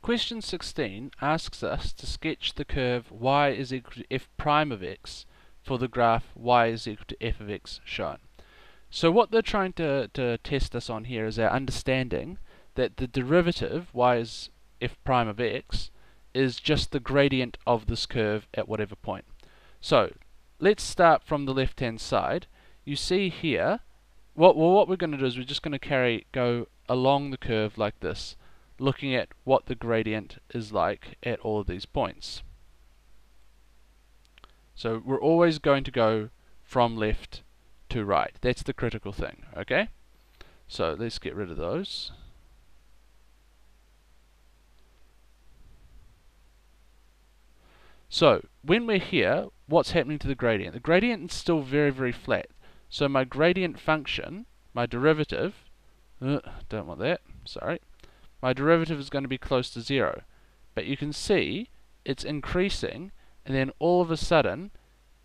question 16 asks us to sketch the curve y is equal to f prime of x for the graph y is equal to f of x shown. So what they're trying to test us on here is our understanding that the derivative y is f prime of x is just the gradient of this curve at whatever point. So let's start from the left hand side. You see here, what we're going to do is we're just going to go along the curve like this, looking at what the gradient is like at all of these points. So we're always going to go from left to right. That's the critical thing, okay? So let's get rid of those. So when we're here, what's happening to the gradient? The gradient is still very, very flat. So my gradient function, my derivative, don't want that, sorry. My derivative is going to be close to 0. But you can see it's increasing, and then all of a sudden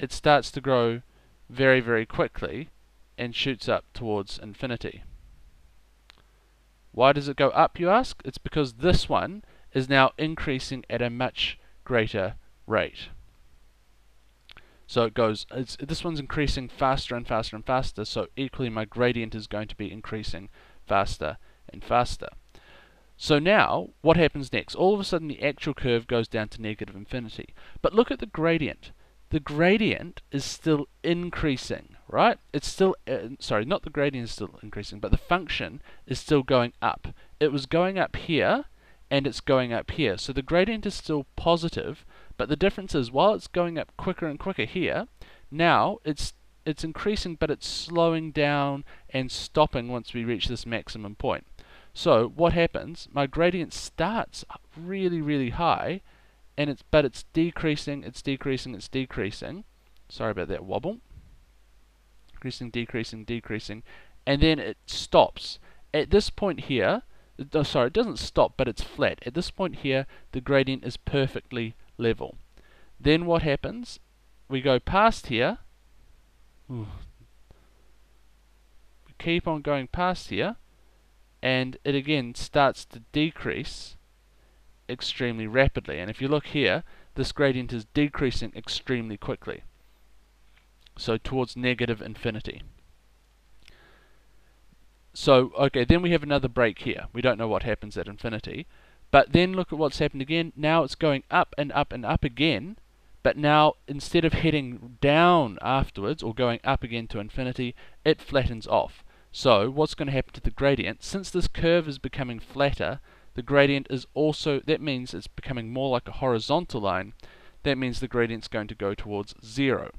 it starts to grow very, very quickly and shoots up towards infinity. Why does it go up, you ask? It's because this one is now increasing at a much greater rate. So it goes, this one's increasing faster and faster and faster, so equally my gradient is going to be increasing faster and faster. So now, what happens next? All of a sudden the actual curve goes down to negative infinity. But look at the gradient. The gradient is still increasing, right? It's still, sorry, not the gradient is still increasing, but the function is still going up. It was going up here, and it's going up here. So the gradient is still positive, but the difference is, while it's going up quicker and quicker here, now it's increasing, but it's slowing down and stopping once we reach this maximum point. So what happens? My gradient starts really, really high, and but it's decreasing, it's decreasing, it's decreasing. Sorry about that wobble. Decreasing, decreasing, decreasing, and then it stops. At this point here, sorry, it doesn't stop, but it's flat. At this point here, the gradient is perfectly level. Then what happens? We go past here. We keep on going past here, and it again starts to decrease extremely rapidly. And if you look here, this gradient is decreasing extremely quickly. So towards negative infinity. So, okay, then we have another break here. We don't know what happens at infinity. But then look at what's happened again. Now it's going up and up and up again. But now, instead of heading down afterwards, or going up again to infinity, it flattens off. So, what's going to happen to the gradient? Since this curve is becoming flatter, the gradient is also, that means it's becoming more like a horizontal line. That means the gradient's going to go towards 0.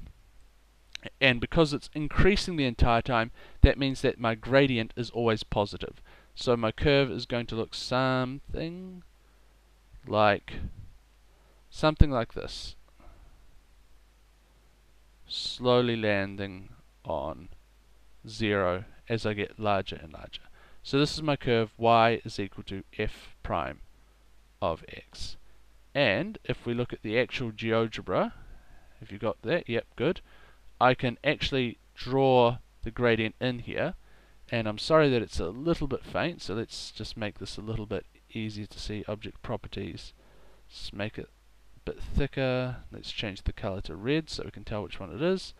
And because it's increasing the entire time, that means that my gradient is always positive. So my curve is going to look something like this. Slowly landing on 0 as I get larger and larger. So this is my curve, y is equal to f prime of x. And if we look at the actual GeoGebra, have you got that? Yep, good. I can actually draw the gradient in here, and I'm sorry that it's a little bit faint, so let's just make this a little bit easier to see. Object properties, let's make it a bit thicker. Let's change the color to red so we can tell which one it is.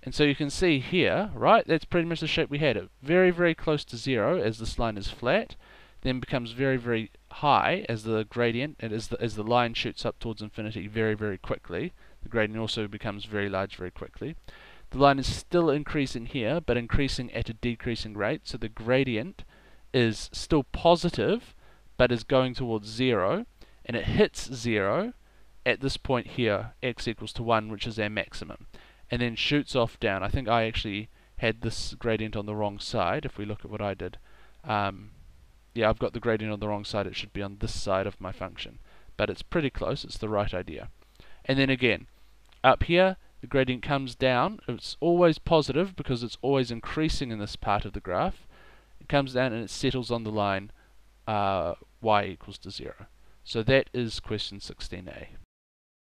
And so you can see here, right, that's pretty much the shape we had. It very, very close to 0 as this line is flat, then becomes very, very high as the gradient, and as the line shoots up towards infinity very, very quickly. The gradient also becomes very large very quickly. The line is still increasing here, but increasing at a decreasing rate, so the gradient is still positive, but is going towards 0, and it hits 0 at this point here, x equals to 1, which is our maximum, and then shoots off down. I think I actually had this gradient on the wrong side, if we look at what I did. Yeah, I've got the gradient on the wrong side. It should be on this side of my function, but it's pretty close. It's the right idea. And then again, up here, the gradient comes down. It's always positive because it's always increasing in this part of the graph. It comes down and it settles on the line y equals to 0. So that is question 16a.